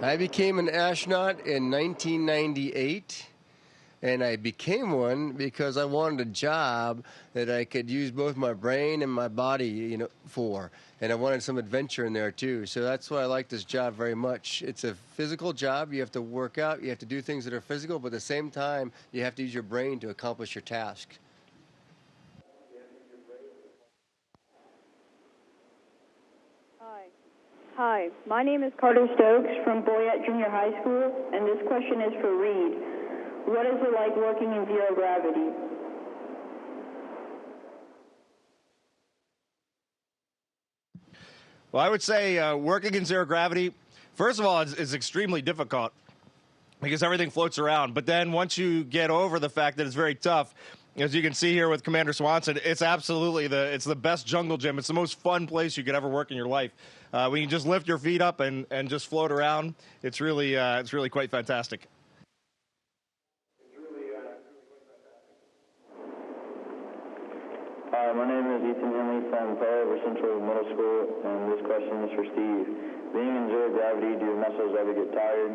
I became an astronaut in 1998, and I became one because I wanted a job that I could use both my brain and my body, for. And I wanted some adventure in there too. So that's why I like this job very much. It's a physical job. You have to work out. You have to do things that are physical, but at the same time, you have to use your brain to accomplish your task. Hi, my name is Carter Stokes from Boyette Junior High School, and this question is for Reid. What is it like working in zero gravity? Well, I would say working in zero gravity, first of all, is extremely difficult because everything floats around. But then once you get over the fact that it's very tough, as you can see here with Commander Swanson, it's absolutely it's the best jungle gym. It's the most fun place you could ever work in your life. When you just lift your feet up and just float around, it's really quite fantastic. Hi, my name is Ethan Henley from Pellover Central Middle School, and this question is for Steve. Being in zero gravity, do your muscles ever get tired?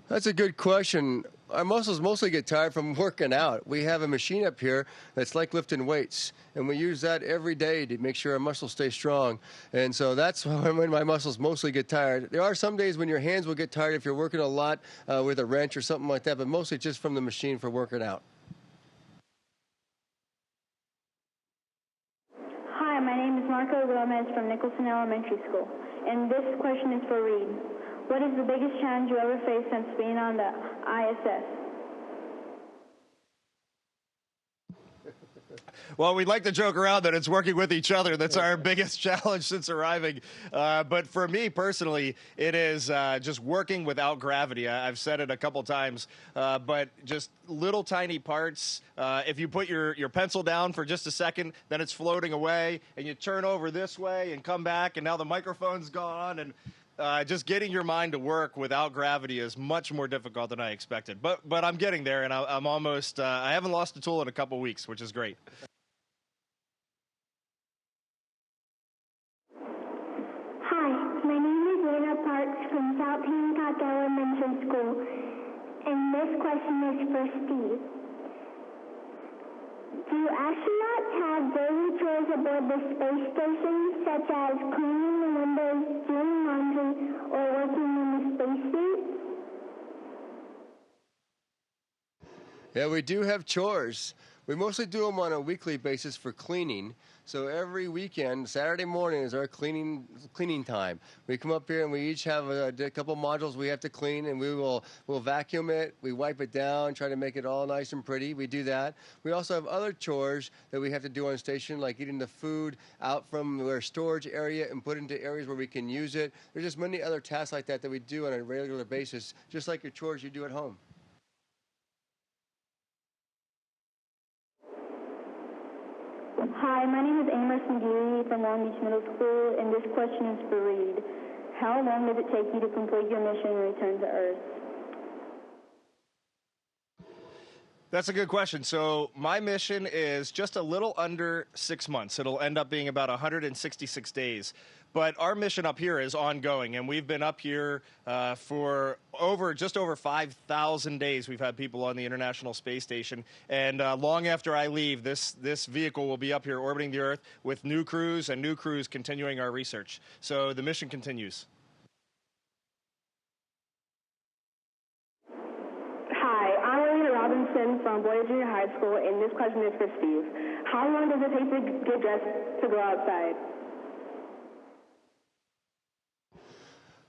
That's a good question. Our muscles mostly get tired from working out. We have a machine up here that's like lifting weights, and we use that every day to make sure our muscles stay strong. And so that's when my muscles mostly get tired. There are some days when your hands will get tired if you're working a lot with a wrench or something like that, but mostly just from the machine for working out. Hi, my name is Marco Gomez from Nicholson Elementary School, and this question is for Reid. What is the biggest challenge you ever faced since being on the ISS? Well, we'd like to joke around that it's working with each other that's our biggest challenge since arriving. But for me personally, it is just working without gravity. I've said it a couple times, but just little tiny parts. If you put your pencil down for just a second, then it's floating away, and you turn over this way and come back, and now the microphone's gone, and just getting your mind to work without gravity is much more difficult than I expected. But I'm getting there, and I'm almost, I haven't lost a tool in a couple weeks, which is great. Hi, my name is Lena Parks from South Hancock Elementary School, and this question is for Steve. Do astronauts have daily chores aboard the space station, such as cleaning the windows, doing laundry, or working in the spacesuit? Yeah, we do have chores. We mostly do them on a weekly basis for cleaning. So every weekend, Saturday morning is our cleaning time. We come up here and we each have a couple modules we have to clean, and we'll vacuum it, we wipe it down, try to make it all nice and pretty. We do that. We also have other chores that we have to do on station, like getting the food out from our storage area and put into areas where we can use it. There's just many other tasks like that we do on a regular basis, just like your chores you do at home. Hi, my name is Amos McGee from Long Beach Middle School, and this question is for Reid. How long does it take you to complete your mission and return to Earth? That's a good question. So my mission is just a little under 6 months. It'll end up being about 166 days. But our mission up here is ongoing, and we've been up here for just over 5,000 days. We've had people on the International Space Station, and long after I leave, this vehicle will be up here orbiting the Earth with new crews continuing our research. So the mission continues. Hi, I'm Olivia Robinson from Boyette Junior High School, and this question is for Steve. How long does it take to get dressed to go outside?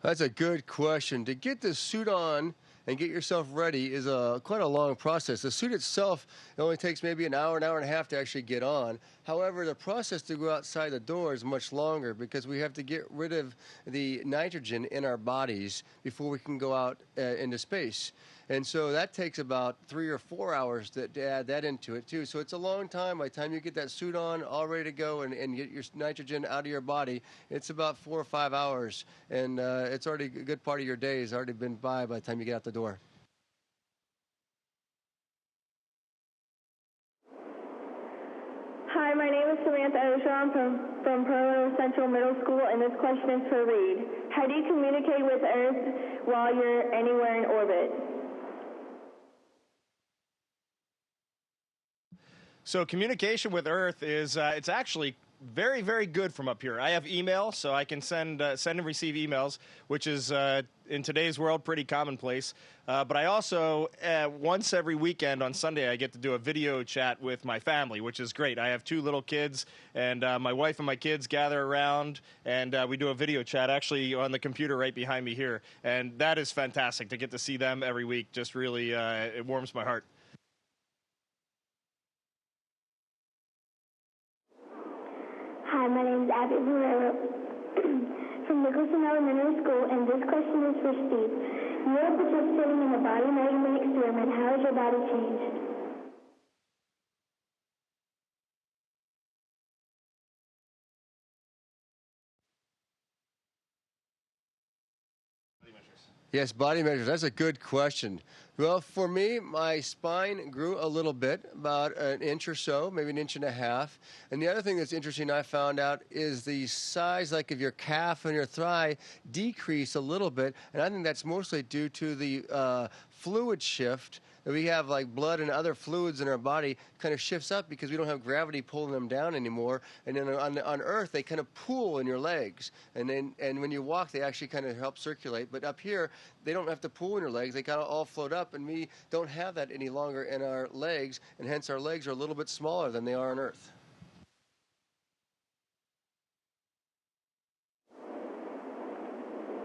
That's a good question. To get the suit on and get yourself ready is quite a long process. The suit itself, it only takes maybe an hour and a half to actually get on. However, the process to go outside the door is much longer because we have to get rid of the nitrogen in our bodies before we can go out into space. And so that takes about 3 or 4 hours to add that into it too. So it's a long time. By the time you get that suit on, all ready to go and get your nitrogen out of your body, it's about 4 or 5 hours. And it's already a good part of your day has already been by the time you get out the door. Hi, my name is Samantha Oshon from Provo Central Middle School, and this question is for Reid. How do you communicate with Earth while you're anywhere in orbit? So communication with Earth is it's actually very, very good from up here. I have email, so I can send and receive emails, which is in today's world pretty commonplace. But I also once every weekend on Sunday I get to do a video chat with my family, which is great. I have 2 little kids, and my wife and my kids gather around, and we do a video chat actually on the computer right behind me here, and that is fantastic to get to see them every week. Just really it warms my heart. Hi, my name is Abby Barrero from Nicholson Elementary School, and this question is for Steve. You are participating in a body measurement experiment. How has your body changed? Yes, body measures. That's a good question. Well, for me, my spine grew a little bit, about an inch or so, maybe an inch and a half. And the other thing that's interesting I found out is the size, like of your calf and your thigh, decreased a little bit. And I think that's mostly due to the fluid shift. We have like blood and other fluids in our body kind of shifts up because we don't have gravity pulling them down anymore. And then on Earth, they kind of pool in your legs. And when you walk, they actually kind of help circulate. But up here, they don't have to pool in your legs. They kind of all float up. And we don't have that any longer in our legs. And hence our legs are a little bit smaller than they are on Earth.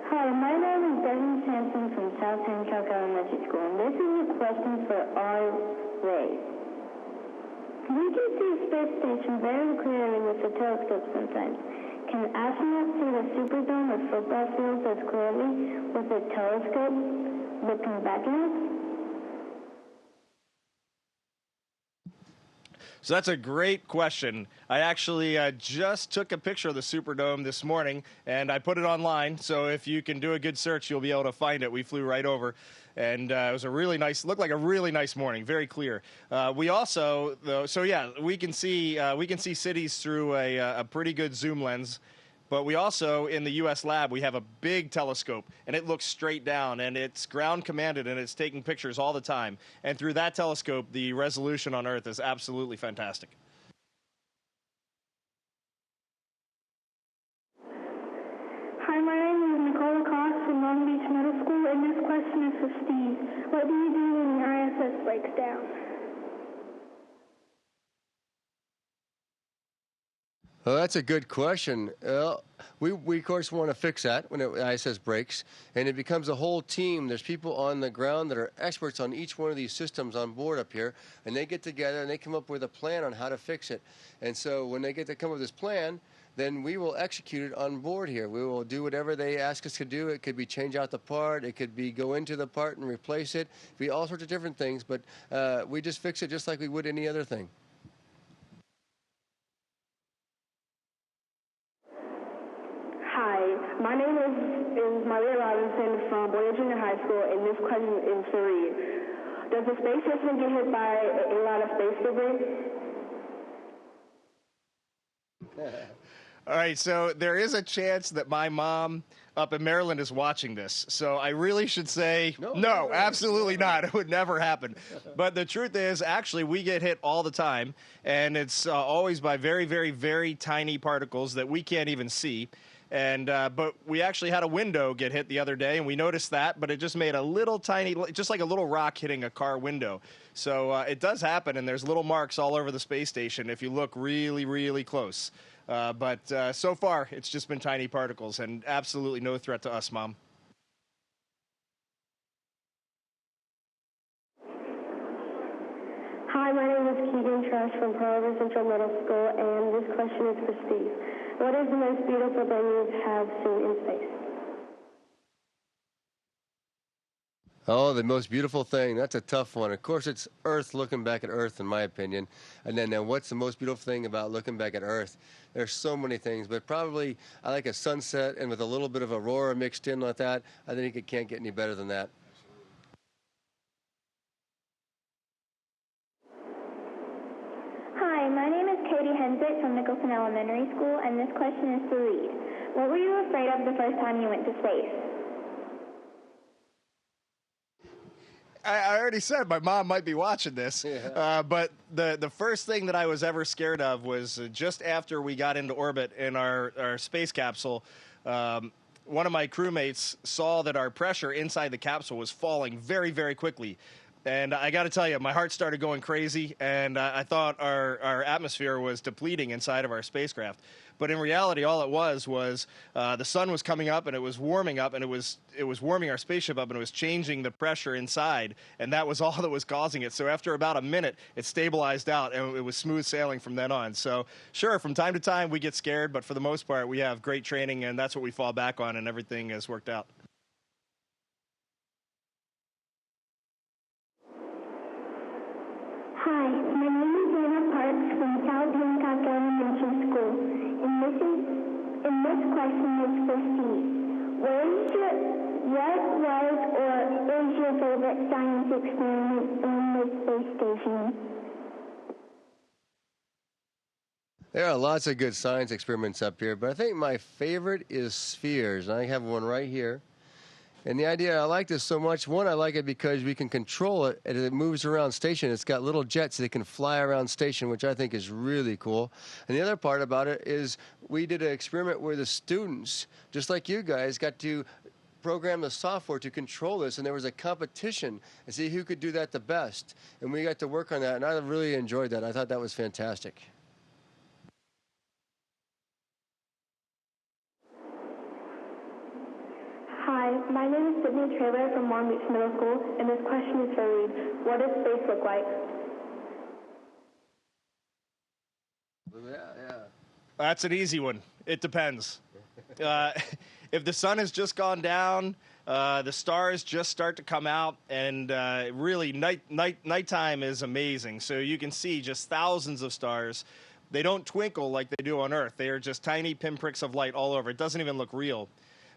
Hi, my name is Devin Sampson from South Hancock Elementary School, and this is a question for our Reid. We can see a space station very clearly with the telescope sometimes. Can astronauts see the Superdome or football fields as clearly with a telescope looking back at us? So that's a great question. I actually just took a picture of the Superdome this morning, and I put it online. So if you can do a good search, you'll be able to find it. We flew right over, and it was a really nice, looked like a really nice morning, very clear. We also, though, so yeah, we can see cities through a pretty good zoom lens. But we also, in the U.S. lab, we have a big telescope, and it looks straight down, and it's ground commanded, and it's taking pictures all the time. And through that telescope, the resolution on Earth is absolutely fantastic. Hi, my name is Nicole Cox from Long Beach Middle School, and this question is for Steve. What do you do when the ISS breaks down? Well, that's a good question. We of course want to fix that when the ISS breaks, and it becomes a whole team. There's people on the ground that are experts on each one of these systems on board up here, and they get together and they come up with a plan on how to fix it. And so when they get to come up with this plan, then we will execute it on board here. We will do whatever they ask us to do. It could be change out the part. It could be go into the part and replace it. It could be all sorts of different things, but we just fix it just like we would any other thing. Hi, my name is Maria Robinson from Boyer Junior High School, and this question is for Reid. Does the space station get hit by a lot of space debris? All right, so there is a chance that my mom up in Maryland is watching this. So I really should say, no, absolutely not. It would never happen. But the truth is, actually, we get hit all the time, and it's always by very, very, very tiny particles that we can't even see. And but we actually had a window get hit the other day, and we noticed that, but it just made a little tiny, just like a little rock hitting a car window. So it does happen, and there's little marks all over the space station if you look really, really close. But so far, it's just been tiny particles, and absolutely no threat to us, Mom. Hi, my name is Keegan Trash from Provo Central Middle School, and this question is for Steve. What is the most beautiful thing you have seen in space? Oh, the most beautiful thing. That's a tough one. Of course, it's Earth, looking back at Earth, in my opinion. And then what's the most beautiful thing about looking back at Earth? There's so many things, but probably I like a sunset and with a little bit of aurora mixed in like that. I think it can't get any better than that. Hi, my name is Katie Sept from Nicholson Elementary School, and this question is for Reid. What were you afraid of the first time you went to space? I already said my mom might be watching this, but the first thing that I was ever scared of was just after we got into orbit in our space capsule. One of my crewmates saw that our pressure inside the capsule was falling very, very quickly. And I got to tell you, my heart started going crazy, and I thought our atmosphere was depleting inside of our spacecraft. But in reality, all it was the sun was coming up, and it was warming up, and it was warming our spaceship up, and it was changing the pressure inside, and that was all that was causing it. So after about a minute, it stabilized out, and it was smooth sailing from then on. So sure, from time to time, we get scared, but for the most part, we have great training, and that's what we fall back on, and everything has worked out. Hi, my name is Anna Parks from Calcium Depletion Elementary School, and this question is for Steve. What was or is your favorite science experiment on the space station? There are lots of good science experiments up here, but I think my favorite is spheres. And I have one right here. And the idea, I like this so much. One, I like it because we can control it as it moves around station. It's got little jets that can fly around station, which I think is really cool. And the other part about it is we did an experiment where the students, just like you guys, got to program the software to control this, and there was a competition and see who could do that the best. And we got to work on that, and I really enjoyed that. I thought that was fantastic. Hi, my name is Sydney Traylor from Long Beach Middle School, and this question is for Reid. What does space look like? Yeah. That's an easy one. It depends. If the sun has just gone down, the stars just start to come out, and really nighttime is amazing. So you can see just thousands of stars. They don't twinkle like they do on Earth. They are just tiny pinpricks of light all over. It doesn't even look real.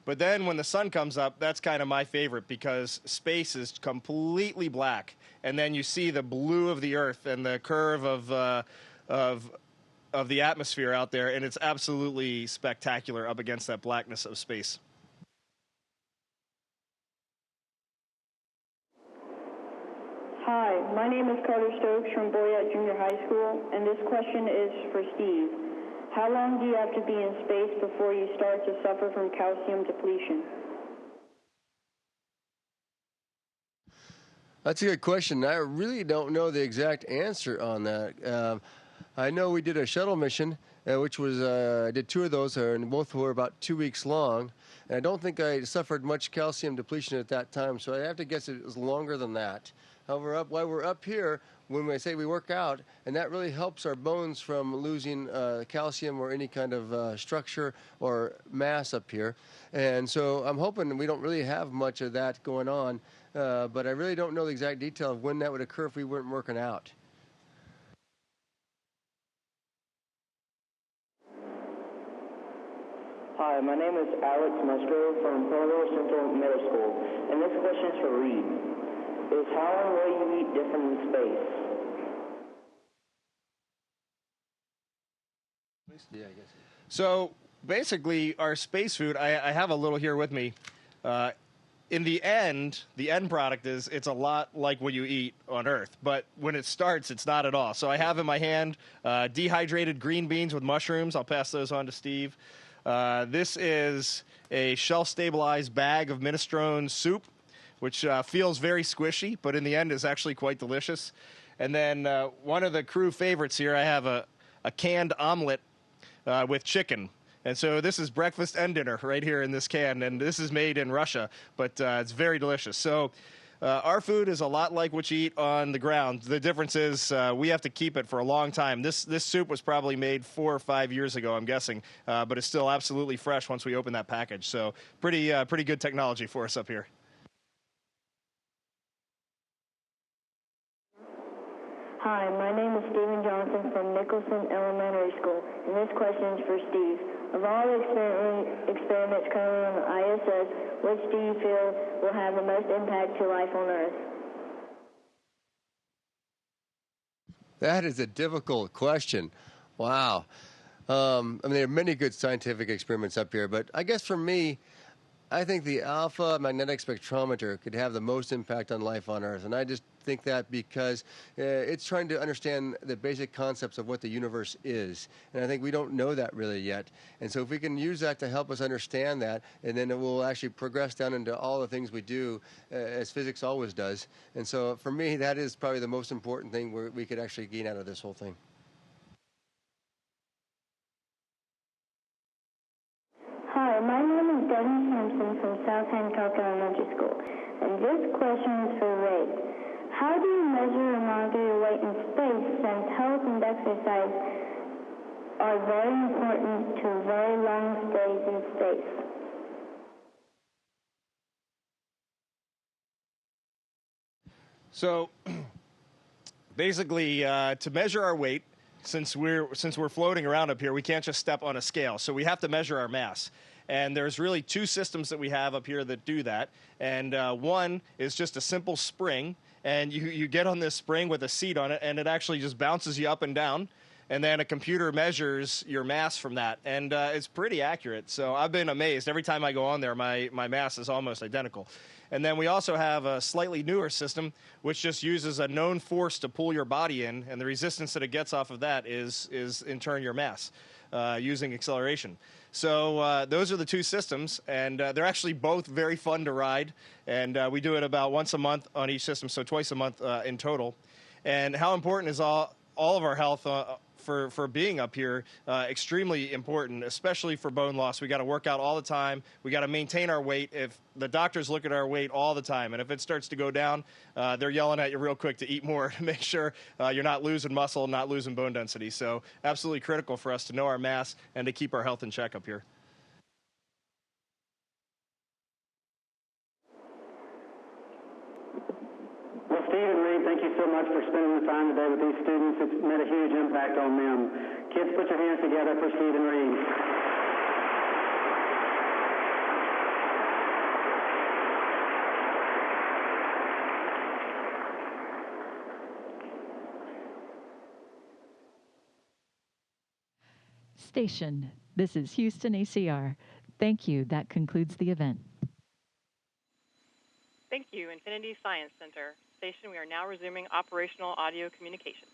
But then when the sun comes up, that's kind of my favorite because space is completely black. And then you see the blue of the Earth and the curve of the atmosphere out there, and it's absolutely spectacular up against that blackness of space. Hi, my name is Carter Stokes from Boyette Junior High School, and this question is for Steve. How long do you have to be in space before you start to suffer from calcium depletion? That's a good question. I really don't know the exact answer on that. I know we did a shuttle mission, which was, I did 2 of those, and both were about 2 weeks long. And I don't think I suffered much calcium depletion at that time, so I have to guess it was longer than that. However, while we're up here, when we say we work out, and that really helps our bones from losing calcium or any kind of structure or mass up here. And so I'm hoping we don't really have much of that going on, but I really don't know the exact detail of when that would occur if we weren't working out. Hi, my name is Alex Musgrove from Provo Central Middle School, and this question is for Reid. Is how and what you eat different in space? Yeah, I guess. So basically, our space food, I have a little here with me. In the end product is it's a lot like what you eat on Earth, but when it starts, it's not at all. So I have in my hand dehydrated green beans with mushrooms. I'll pass those on to Steve. This is a shelf-stabilized bag of minestrone soup, which feels very squishy, but in the end is actually quite delicious. And then one of the crew favorites here, I have a canned omelette with chicken. And so this is breakfast and dinner right here in this can, and this is made in Russia, but it's very delicious. So our food is a lot like what you eat on the ground. The difference is we have to keep it for a long time. This soup was probably made 4 or 5 years ago, I'm guessing, but it's still absolutely fresh once we open that package. So pretty good technology for us up here. Hi, my name is Stephen Johnson from Nicholson Elementary School, and this question is for Steve. Of all the experiments currently on the ISS, which do you feel will have the most impact to life on Earth? That is a difficult question. Wow. I mean, there are many good scientific experiments up here, but I guess for me, I think the alpha magnetic spectrometer could have the most impact on life on Earth. And I just think that because it's trying to understand the basic concepts of what the universe is. And I think we don't know that really yet. And so if we can use that to help us understand that, and then it will actually progress down into all the things we do, as physics always does. And so for me, that is probably the most important thing we could actually gain out of this whole thing. Hi, my name is Devin Sampson from South Hancock Elementary School, and this question is for Reid. How do you measure and monitor your weight in space, since health and exercise are very important to very long stays in space? So basically, to measure our weight, since we're floating around up here, we can't just step on a scale. So we have to measure our mass. And there's really two systems that we have up here that do that. And one is just a simple spring. And you get on this spring with a seat on it, and it actually just bounces you up and down. And then a computer measures your mass from that. And it's pretty accurate. So I've been amazed. Every time I go on there, my mass is almost identical. And then we also have a slightly newer system, which just uses a known force to pull your body in, and the resistance that it gets off of that is in turn your mass, using acceleration. So those are the two systems, and they're actually both very fun to ride, and we do it about once a month on each system, so twice a month in total. And how important is all of our health for being up here, extremely important, especially for bone loss. We got to work out all the time. We got to maintain our weight. If the doctors look at our weight all the time, and if it starts to go down, they're yelling at you real quick to eat more to make sure you're not losing muscle, not losing bone density. So absolutely critical for us to know our mass and to keep our health in check up here. Well, Steve and Reid, thank you so much for spending the time today with these students. It's made a huge impact on them. Kids, put your hands together for Steve and Reid. Station, this is Houston ACR. Thank you. That concludes the event. Thank you, Infinity Science Center. Station, we are now resuming operational audio communications.